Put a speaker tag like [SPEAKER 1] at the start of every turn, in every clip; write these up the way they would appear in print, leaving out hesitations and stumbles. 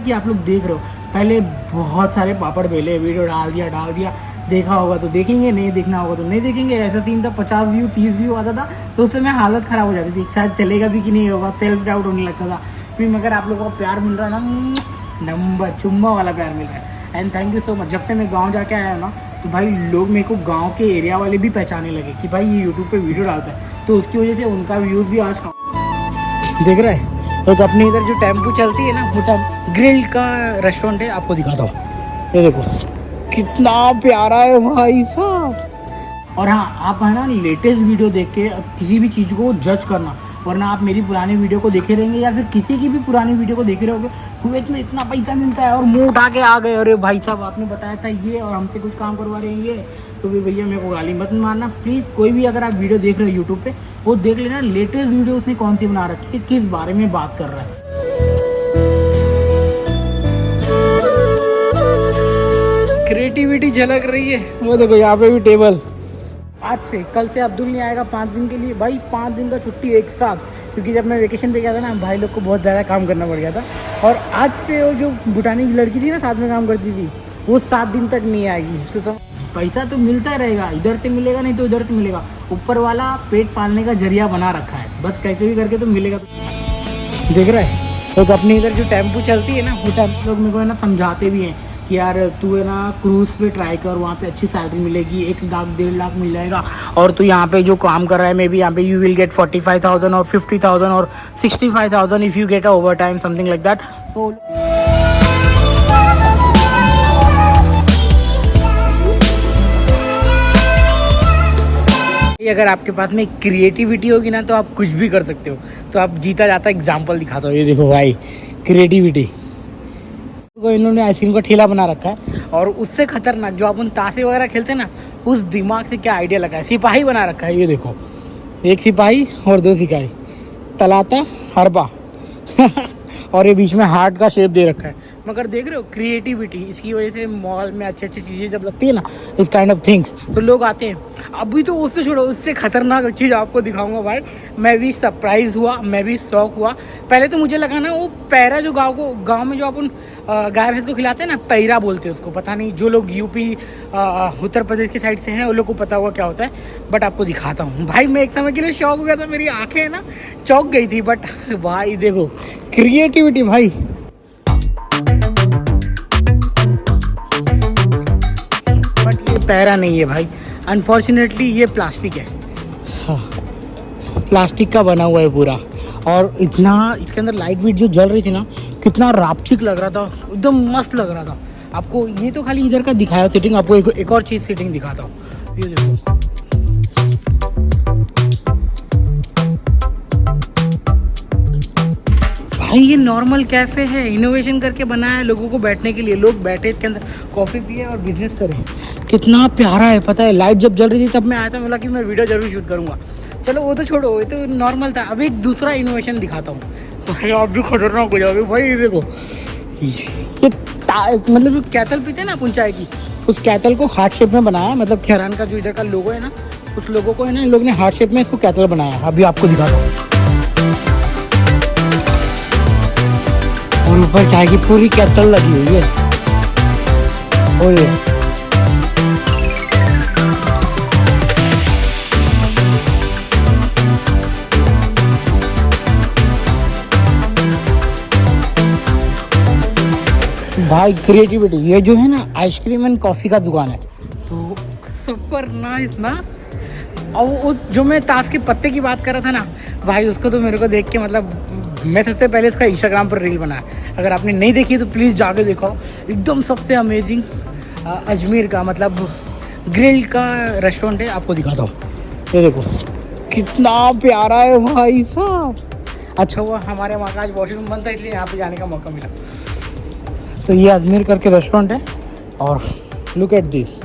[SPEAKER 1] कि आप लोग देख रहे हो, पहले बहुत सारे पापड़ बेले, वीडियो डाल दिया, देखा होगा तो देखेंगे, नहीं देखना होगा तो नहीं देखेंगे। ऐसा सीन था, 50 व्यू 30 व्यू आता था तो उससे मैं हालत ख़राब हो जाती थी, शायद चलेगा भी कि नहीं होगा, सेल्फ डाउट होने लगता था। फिर मगर आप लोगों को प्यार मिल रहा है ना, नंबर चुम्मा वाला प्यार मिल रहा है। And thank you so much. जब से मैं गाँव जाके आया ना तो भाई लोग मेरे को गाँव के एरिया वाले भी पहचानने लगे कि भाई ये यूट्यूब पर वीडियो डालता है, तो उसकी वजह से उनका व्यूज़ भी आज देख रहा है। तो अपने इधर जो टेम्पो चलती है ना, वो ग्रिल का रेस्टोरेंट है, आपको दिखाता हूँ। ये देखो कितना प्यारा है भाई साहब। और हाँ, आप है ना लेटेस्ट वीडियो देख के किसी भी चीज़ को जज करना, वरना आप मेरी पुरानी वीडियो को देखे रहेंगे या फिर किसी की भी पुरानी वीडियो को देखे रहोगे, कुवैत में इतना पैसा मिलता है और मुंह उठा के आ गए, अरे भाई साहब आपने बताया था ये और हमसे कुछ काम करवा रहे हैं ये, तो भी भैया मेरे को गाली मत मारना प्लीज़। कोई भी अगर आप वीडियो देख रहे हो यूट्यूब पे, वो देख लेना लेटेस्ट वीडियो उसने कौन सी बना रखी है, किस बारे में बात कर रहा है। क्रिएटिविटी झलक रही है। वो देखो यहाँ पे भी टेबल। आज से कल से अब्दुल नहीं आएगा 5 दिन के लिए, भाई 5 दिन का छुट्टी एक साथ, क्योंकि जब मैं वेकेशन पे गया था ना भाई लोग को बहुत ज़्यादा काम करना पड़ गया था। और आज से वो जो भूटानी की लड़की थी ना साथ में काम करती थी, वो 7 दिन तक नहीं आएगी। तो सब पैसा तो मिलता रहेगा, इधर से मिलेगा नहीं तो इधर से मिलेगा, ऊपर वाला पेट पालने का जरिया बना रखा है, बस कैसे भी करके तो मिलेगा। देख रहा है तो अपने इधर जो टेम्पो चलती है ना, वो टेम्पो लोग मेरे को है ना समझाते भी हैं कि यार तू है ना क्रूज़ पे ट्राई कर, वहाँ पे अच्छी सैलरी मिलेगी, 1 लाख 1.5 लाख मिल जाएगा। और तू यहाँ पे जो काम कर रहा है, मे बी यहाँ पे यू विल गेट 45,000 और 50,000 और 65,000 if you get a over time, something like that. So अगर आपके पास में क्रिएटिविटी होगी ना तो आप कुछ भी कर सकते हो। तो आप जीता जाता एग्जाम्पल दिखाता हो। ये देखो भाई क्रिएटिविटी को इन्होंने आइसक्रीम का ठेला बना रखा है, और उससे खतरनाक जो अपन ताशे वगैरह खेलते हैं ना, उस दिमाग से क्या आइडिया लगा है, सिपाही बना रखा है। ये देखो 1 सिपाही और 2 सिपाही, तलाता हरबा और ये बीच में हार्ट का शेप दे रखा है। मगर देख रहे हो क्रिएटिविटी, इसकी वजह से मॉल में अच्छी अच्छी चीज़ें जब लगती है ना, इस काइंड ऑफ थिंग्स, तो लोग आते हैं। अभी तो उससे छोड़ो, उससे खतरनाक चीज़ आपको दिखाऊंगा भाई। मैं भी सरप्राइज़ हुआ, मैं भी शौक हुआ। पहले तो मुझे लगा ना वो पैरा जो गाँव में जो अपन गाय भैंस को खिलाते हैं ना, पैरा बोलते हैं उसको, पता नहीं जो लोग यूपी उत्तर प्रदेश की साइड से हैं उन लोग को पता होगा क्या होता है, बट आपको दिखाता हूँ भाई। मैं एक समय के लिए शौक हो गया था, मेरी आँखें ना चौंक गई थी, बट भाई देखो क्रिएटिविटी भाई। बट ये पैरा नहीं है भाई, अनफॉर्चुनेटली ये प्लास्टिक है। हाँ, प्लास्टिक का बना हुआ है पूरा, और इतना इसके अंदर लाइट वीट जो जल रही थी ना, कितना रापचिक लग रहा था, एकदम मस्त लग रहा था। आपको ये तो खाली इधर का दिखाया सेटिंग, आपको एक और चीज़ सेटिंग दिखाता हूँ। ये देखो भाई, ये नॉर्मल कैफ़े है, इनोवेशन करके बनाया है लोगों को बैठने के लिए। लोग बैठे इसके अंदर, कॉफ़ी पिए और बिजनेस करें। कितना प्यारा है, पता है लाइट जब जल रही थी तब मैं आया था, बोला कि मैं वीडियो जरूर शूट करूँगा। चलो वो तो छोड़ो, ये तो नॉर्मल था। अब एक दूसरा इनोवेशन दिखाता हूँ, भाई आप भी खतरनाक हो जाओगे भाई। ये देखो ये मतलब जो कैटल पीते हैं ना अपन चाय की, उस कैटल को हार्ट शेप में बनाया। मतलब खेरान का जो इधर का लोगो है ना, उस लोगों को है ना इन लोगों ने हार्ट शेप में इसको कैटल बनाया। अभी आपको दिखाता हूँ। और ऊपर चाय की पूरी कैटल लगी हुई है। और ये भाई क्रिएटिविटी। ये जो है ना आइसक्रीम एंड कॉफ़ी का दुकान है, तो सुपर नाइस ना। और वो जो मैं ताश के पत्ते की बात कर रहा था ना भाई, उसको तो मेरे को देख के मतलब मैं सबसे पहले इसका इंस्टाग्राम पर रील बनाया। अगर आपने नहीं देखी तो प्लीज़ जाके देखो, एकदम सबसे अमेजिंग अजमेर का मतलब ग्रिल का रेस्टोरेंट है। आपको दिखाता हूँ, ये देखो कितना प्यारा है भाई साहब। अच्छा हुआ हमारे वहाँ का आज वॉशरूम बंद था, इसलिए यहाँ पे जाने का मौका मिला। तो ये अजमेर करके रेस्टोरेंट है, और लुक एट दिस।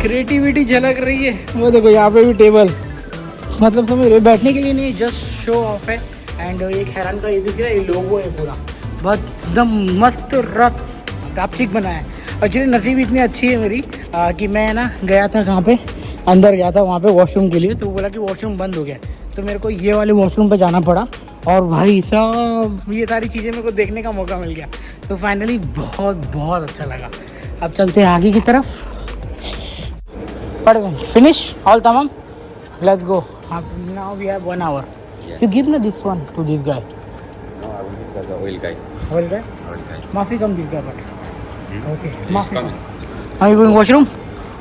[SPEAKER 1] क्रिएटिविटी झलक रही है। वो देखो यहाँ पे भी टेबल, मतलब समझ रहे, बैठने के लिए नहीं, जस्ट शो ऑफ है। एंड एक हैरान का ये दिख रहा है, ये लोगो है पूरा, बहुत एकदम मस्त रापचिक बना है। एक्चुअली नसीब इतनी अच्छी है मेरी कि मैं ना गया था कहाँ पे, अंदर गया था वहाँ पे वॉशरूम के लिए, तो बोला कि वॉशरूम बंद हो गया, तो मेरे को ये वाले वॉशरूम पे जाना पड़ा और भाई साहब ये सारी चीज़ें मेरे को देखने का मौका मिल गया, तो फाइनली बहुत बहुत अच्छा लगा। अब चलते हैं आगे की तरफ। पढ़ गए, फिनिश ऑल तमाम, let's go. Now we have 1 hour. You give me this one to this guy.
[SPEAKER 2] No, I will give the oil guy.
[SPEAKER 1] Oil guy?
[SPEAKER 2] Oil guy.
[SPEAKER 1] Mafi come this guy, but okay.
[SPEAKER 2] He's
[SPEAKER 1] Mafi
[SPEAKER 2] coming.
[SPEAKER 1] Are you going washroom?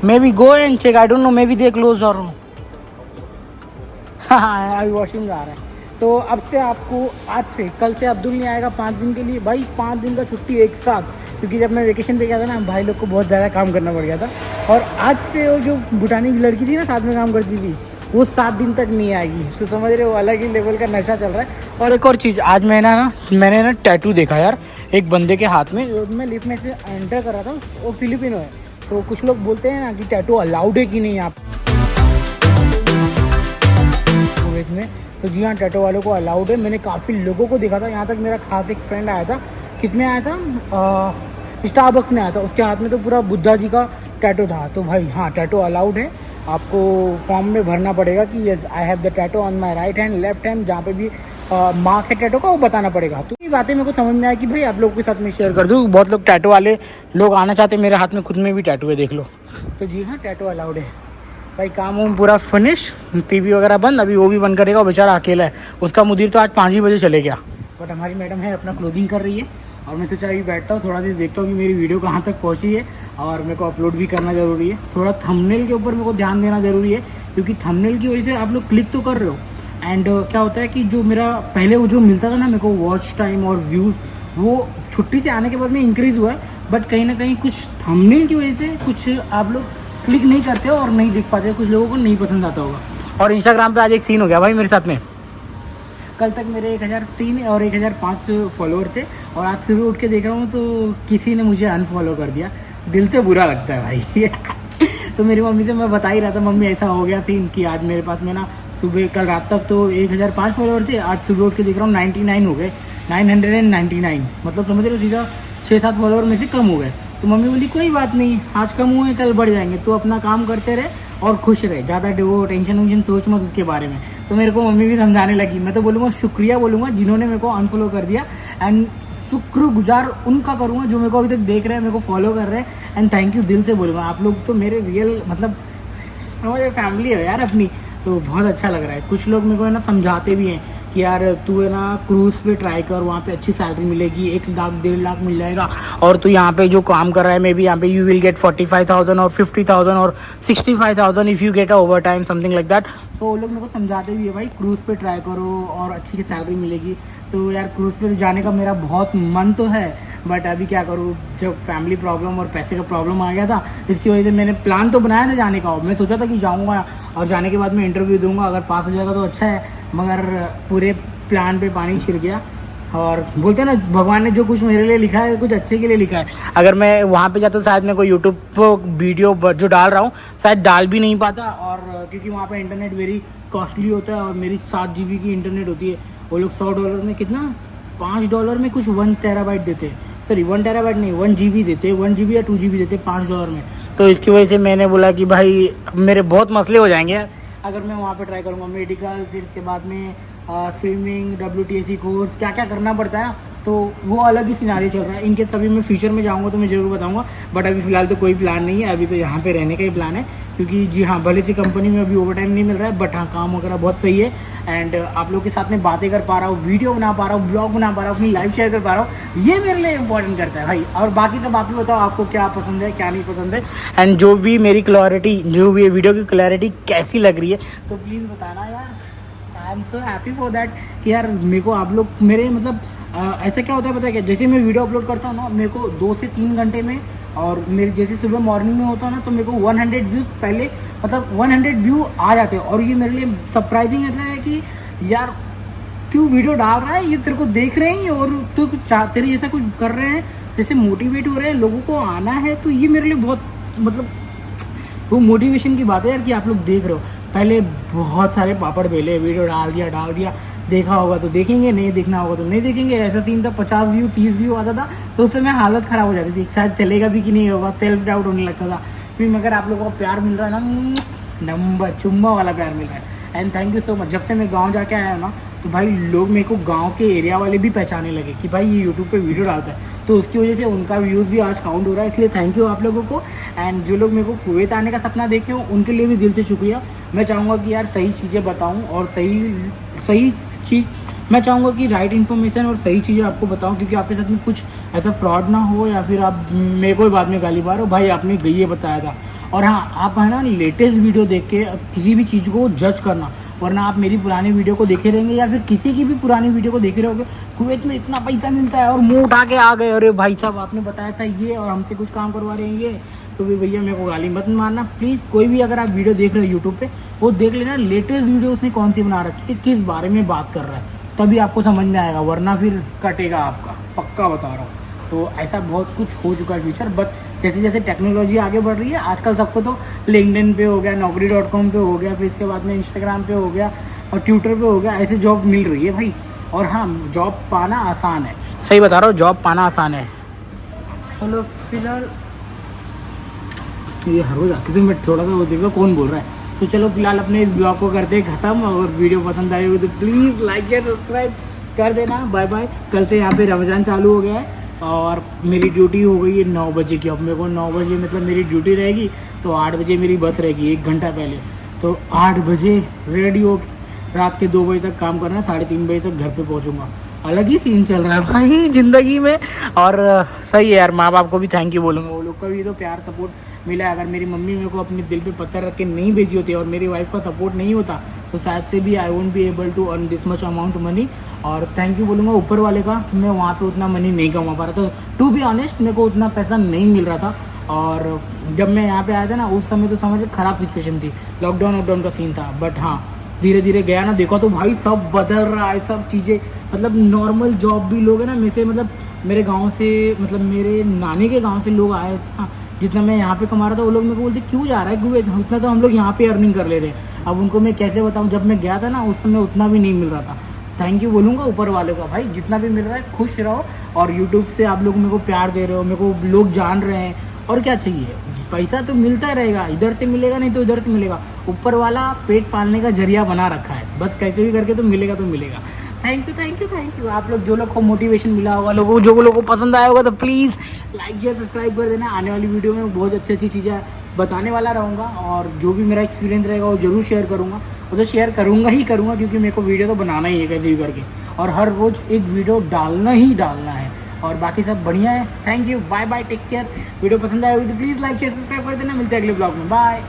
[SPEAKER 1] Maybe go and check. I don't know. Maybe they close or no. हाँ अभी washroom जा रहा है। तो अब से आपको आज से कल से अब्दुल नहीं आएगा 5 दिन के लिए। भाई 5 दिन का छुट्टी एक साथ, क्योंकि जब मैं वेकेशन पे गया था ना भाई लोग को बहुत ज़्यादा काम करना पड़ गया था। और आज से वो जो भूटानी की लड़की थी ना साथ में काम करती थी, वो 7 दिन तक नहीं आएगी। तो समझ रहे हो, अलग ही लेवल का नशा चल रहा है। और एक और चीज़, आज मैंने ना टैटू देखा यार एक बंदे के हाथ में। मैं लिफ्ट में से एंटर कर रहा था, वो फिलिपिनो है। तो कुछ लोग बोलते हैं ना कि टैटू अलाउड है कि नहीं आप कुवैत में, तो जी हाँ टैटू वालों को अलाउड है। मैंने काफ़ी लोगों को देखा था, यहाँ तक मेरा खास एक फ्रेंड आया था। किसमें आया था? स्टारबक्स में आया था। उसके हाथ में तो पूरा बुद्धा जी का टैटू था। तो भाई हाँ टैटू अलाउड है। आपको फॉर्म में भरना पड़ेगा कि yes I have the tattoo on my right hand, left hand, जहाँ पे भी मार्क है टैटू का वो बताना पड़ेगा। तो ये बातें मेरे को समझ में आया कि भाई आप लोगों के साथ मैं शेयर कर दूँ। बहुत लोग टैटू वाले लोग आना चाहते हैं, मेरे हाथ में खुद में भी टैटू है, देख लो। तो जी हाँ टैटू अलाउड है। भाई काम वाम पूरा फिनिश, टीवी वगैरह बंद, अभी वो भी बंद करेगा। वो बेचारा अकेला है, उसका मुदीर तो आज 5 ही बजे चले गया। बट हमारी मैडम है अपना क्लोजिंग कर रही है और मैं सोचा अभी बैठता हूँ, थोड़ा देर देखता हूँ कि मेरी वीडियो कहाँ तक पहुँची है। और मेरे को अपलोड भी करना ज़रूरी है। थोड़ा थंबनेल के ऊपर मेरे को ध्यान देना ज़रूरी है, क्योंकि थंबनेल की वजह से आप लोग क्लिक तो कर रहे हो। एंड क्या होता है कि जो मेरा पहले वो जो मिलता था ना मेरे को वॉच टाइम और व्यूज़, वो छुट्टी से आने के बाद में इंक्रीज़ हुआ है। बट कहीं ना कहीं कुछ थंबनेल की वजह से कुछ आप लोग क्लिक नहीं करते हो और नहीं देख पाते, कुछ लोगों को नहीं पसंद आता होगा। और इंस्टाग्राम पे आज एक सीन हो गया भाई मेरे साथ में। कल तक मेरे 1003 और 1005 फॉलोअर थे, और आज सुबह उठ के देख रहा हूँ तो किसी ने मुझे अनफॉलो कर दिया। दिल से बुरा लगता है भाई। तो मेरी मम्मी से मैं बता ही रहा था, मम्मी ऐसा हो गया सीन कि आज मेरे पास में ना सुबह कल रात तक तो 1005 फॉलोअर थे, आज सुबह उठ के देख रहा हूँ 99 हो गए, 999। मतलब समझ रहे हो, सीधा 6-7 फॉलोअर में से कम हो गए। तो मम्मी बोली कोई बात नहीं, आज कम हुए कल बढ़ जाएंगे, तो अपना काम करते रहे और खुश रहे, ज़्यादा टेंशन वेंशन सोच मत उसके बारे में। तो मेरे को मम्मी भी समझाने लगी। मैं तो बोलूँगा शुक्रिया बोलूँगा जिन्होंने मेरे को अनफॉलो कर दिया, एंड शुक्रगुजार उनका करूँगा जो मेरे को अभी तक देख रहे हैं, मेरे को फॉलो कर रहे हैं। एंड थैंक यू दिल से बोलूँगा। आप लोग तो मेरे रियल मतलब हमारे फैमिली है यार अपनी, तो बहुत अच्छा लग रहा है। कुछ लोग मेरे को है ना समझाते भी हैं कि यार तू है ना क्रूज़ पे ट्राई कर, वहाँ पे अच्छी सैलरी मिलेगी, 1 लाख 1.5 लाख मिल जाएगा। और तू यहाँ पे जो काम कर रहा है, मे बी यहाँ पे यू विल गेट 45,000 और 50,000 और 65,000 if you get a over time something like that. तो वो लोग मेरे को समझाते भी है भाई क्रूज़ पे ट्राई करो और अच्छी की सैलरी मिलेगी। तो यार क्रूज़ पे जाने का मेरा बहुत मन तो है, बट अभी क्या करूँ, जब फैमिली प्रॉब्लम और पैसे का प्रॉब्लम आ गया था, इसकी वजह से मैंने प्लान तो बनाया था जाने का। मैं सोचा था कि जाऊँगा और जाने के बाद मैं इंटरव्यू दूंगा, अगर पास हो जाएगा तो अच्छा है, मगर पूरे प्लान पे पानी छिड़ गया। और बोलते हैं ना भगवान ने जो कुछ मेरे लिए लिखा है कुछ अच्छे के लिए लिखा है। अगर मैं वहाँ पे जाता तो शायद मैं कोई यूट्यूब पर वीडियो जो डाल रहा हूँ शायद डाल भी नहीं पाता, और क्योंकि वहाँ पे इंटरनेट वेरी कॉस्टली होता है और मेरी 7 GB की इंटरनेट होती है। वो लोग $100 में कितना, $5 में कुछ 1 टेराबाइट देते, सॉरी 1 टेराबाइट नहीं 1 GB देते, 1 GB या 2 GB देते $5 में। तो इसकी वजह से मैंने बोला कि भाई मेरे बहुत मसले हो जाएंगे यार अगर मैं वहाँ पे ट्राई करूँगा। मेडिकल, फिर इसके बाद में स्विमिंग, WTSC कोर्स, क्या क्या करना पड़ता है ना, तो वो अलग ही सिनारी चल रहा है। इनकेस कभी मैं फ्यूचर में जाऊँगा तो मैं ज़रूर बताऊँगा, बट अभी फ़िलहाल तो कोई प्लान नहीं है। अभी तो यहाँ पे रहने का ही प्लान है, क्योंकि जी हाँ भले सी कंपनी में अभी ओवर टाइम नहीं मिल रहा है, बट हाँ काम वगैरह बहुत सही है। एंड आप लोग के साथ में बातें कर पा रहा हूँ, वीडियो बना पा रहा हूँ, ब्लॉग बना पा रहा हूँ, अपनी लाइफ शेयर कर पा रहा हूँ, ये मेरे लिए इंपॉर्टेंट करता है भाई। और बाकी सब आप ही बताओ आपको क्या पसंद है क्या नहीं पसंद है, एंड जो भी मेरी क्लैरिटी, जो भी वीडियो की क्लैरिटी कैसी लग रही है तो प्लीज़ बताना यार। I am so happy for that कि यार मेरे को आप लोग मेरे मतलब ऐसा क्या होता है पता है क्या, जैसे मैं वीडियो अपलोड करता हूँ ना मेरे को 2 से 3 घंटे में, और मेरे जैसे सुबह मॉर्निंग में होता है ना तो मेरे को 100 व्यूज़ पहले मतलब 100 व्यू आ जाते हैं। और ये मेरे लिए सरप्राइजिंग ऐसा है कि यार तू वीडियो डाल रहा है, ये तेरे को देख रहे हैं और तू तेरे जैसा कुछ कर रहे हैं, जैसे मोटिवेट हो रहे हैं, लोगों को आना है, तो ये मेरे लिए बहुत मतलब वो मोटिवेशन की बात है यार कि आप लोग देख रहे हो। पहले बहुत सारे पापड़ बेले, वीडियो डाल दिया, देखा होगा तो देखेंगे, नहीं देखना होगा तो नहीं देखेंगे। ऐसा सीन था, 50 व्यू 30 व्यू आता था तो उस समय हालत ख़राब हो जाती थी, शायद चलेगा भी कि नहीं होगा, सेल्फ डाउट होने लगता था। फिर मगर आप लोगों को प्यार मिल रहा है ना, नंबर चुम्मा वाला प्यार मिल रहा है। And thank you so much. जब से मैं गांव जाके आया हूँ ना, तो भाई लोग मेरे को गांव के एरिया वाले भी पहचानने लगे कि भाई ये यूट्यूब पे वीडियो डालता है, तो उसकी वजह से उनका व्यूज़ भी आज काउंट हो रहा है। इसलिए थैंक यू आप लोगों को। एंड जो लोग मेरे को कुवैत आने का सपना देखे हो उनके लिए भी दिल से शुक्रिया। मैं चाहूँगा कि यार सही चीज़ें बताऊँ और सही चीज़, मैं चाहूँगा कि राइट इन्फॉर्मेशन और सही चीज़ें आपको बताऊँ, क्योंकि आपके साथ में कुछ ऐसा फ्रॉड ना हो या फिर आप मेरे को बाद में गाली मारो, भाई आपने ये बताया था। और हाँ, आप है ना लेटेस्ट वीडियो देख के किसी भी चीज़ को जज करना, वरना आप मेरी पुरानी वीडियो को देखे रहेंगे या फिर किसी की भी पुरानी वीडियो को देखे रहोगे, कुवैत में इतना पैसा मिलता है और मुंह उठा के आ गए, अरे भाई साहब आपने बताया था ये और हमसे कुछ काम करवा रहे हैं ये, तो फिर भैया मेरे को गाली मत मारना प्लीज़। कोई भी अगर आप वीडियो देख रहे हो यूट्यूब पे, वो देख लेना लेटेस्ट वीडियो उसने कौन सी बना रखी है, किस बारे में बात कर रहा है, तभी आपको समझ में आएगा, वरना फिर कटेगा आपका, पक्का बता रहा हूँ। तो ऐसा बहुत कुछ हो चुका है फ्यूचर, बट जैसे जैसे टेक्नोलॉजी आगे बढ़ रही है, आजकल सबको तो लिंक्डइन पे हो गया, naukri.com पे हो गया, फिर इसके बाद में इंस्टाग्राम पे हो गया और ट्विटर पे हो गया, ऐसे जॉब मिल रही है भाई। और हाँ, जॉब पाना आसान है, सही बता रहा हूँ, जॉब पाना आसान है। चलो फिलहाल ये हर हो जाती थी, मैं थोड़ा सा वो देखो कौन बोल रहा है। तो चलो फिलहाल अपने इस ब्लॉग को करते हैं ख़त्म, और वीडियो पसंद आई हो तो प्लीज़ लाइक शेयर सब्सक्राइब कर देना। Bye bye. कल से यहाँ पे रमज़ान चालू हो गया है और मेरी ड्यूटी हो गई है 9 बजे की। अब मेरे को 9 बजे मतलब मेरी ड्यूटी रहेगी, तो 8 बजे मेरी बस रहेगी 1 घंटा पहले, तो 8 बजे रेडी हो रात के 2 बजे तक काम करना है, 3:30 बजे तक घर पे पहुंचूंगा। अलग ही सीन चल रहा है भाई ज़िंदगी में। और सही है यार, माँ बाप को भी थैंक यू बोलूँगा, वो लोग का भी तो प्यार सपोर्ट मिला है। अगर मेरी मम्मी मेरे को अपने दिल पे पत्थर रख के नहीं भेजी होती और मेरी वाइफ का सपोर्ट नहीं होता, तो शायद से भी I won't be able to earn this much amount money. और थैंक यू बोलूँगा ऊपर वाले का कि मैं वहाँ पे उतना मनी नहीं कमा पा रहा था। टू बी ऑनेस्ट, मेरे को उतना पैसा नहीं मिल रहा था, और जब मैं यहाँ पे आया था ना, उस समय तो समझ ख़राब सिचुएशन थी, लॉकडाउन का सीन था। बट हाँ, धीरे धीरे गया ना, देखो तो भाई सब बदल रहा है, सब चीज़ें मतलब नॉर्मल जॉब भी लोग हैं ना मेरे से, मतलब मेरे गांव से, मतलब मेरे नानी के गांव से लोग आए थे ना, जितना मैं यहाँ पे कमा रहा था, वो लोग मेरे को बोलते क्यों जा रहा है कुवैत, उतना तो हम लोग यहाँ पे अर्निंग कर ले रहे हैं। अब उनको मैं कैसे बताऊँ, जब मैं गया था ना उस समय उतना भी नहीं मिल रहा था। थैंक यू बोलूँगा ऊपर वाले का, भाई जितना भी मिल रहा है खुश रहो। और यूट्यूब से आप लोग मेरे को प्यार दे रहे हो, मेरे को लोग जान रहे हैं, और क्या चाहिए, पैसा तो मिलता रहेगा, इधर से मिलेगा नहीं तो इधर से मिलेगा। ऊपर वाला पेट पालने का जरिया बना रखा है, बस कैसे भी करके तो मिलेगा तो मिलेगा। Thank you thank you thank you. आप लोग जो लोग को मोटिवेशन मिला होगा, लोगों जो लोगों को पसंद आया होगा, तो प्लीज़ लाइक शेयर सब्सक्राइब कर देना। आने वाली वीडियो में बहुत अच्छी अच्छी चीज़ें बताने वाला रहूँगा, और जो भी मेरा एक्सपीरियंस रहेगा वो ज़रूर शेयर करूँगा। वो तो शेयर करूँगा ही करूँगा, क्योंकि मेरे को वीडियो तो बनाना ही है कैसे भी करके, और हर रोज़ एक वीडियो डालना ही डालना है। और बाकी सब बढ़िया है। Thank you, bye bye, take care. Video पसंद आया होगी तो प्लीज़ लाइक शेयर सब्सक्राइब कर देना। मिलते हैं अगले ब्लॉग में, बाय।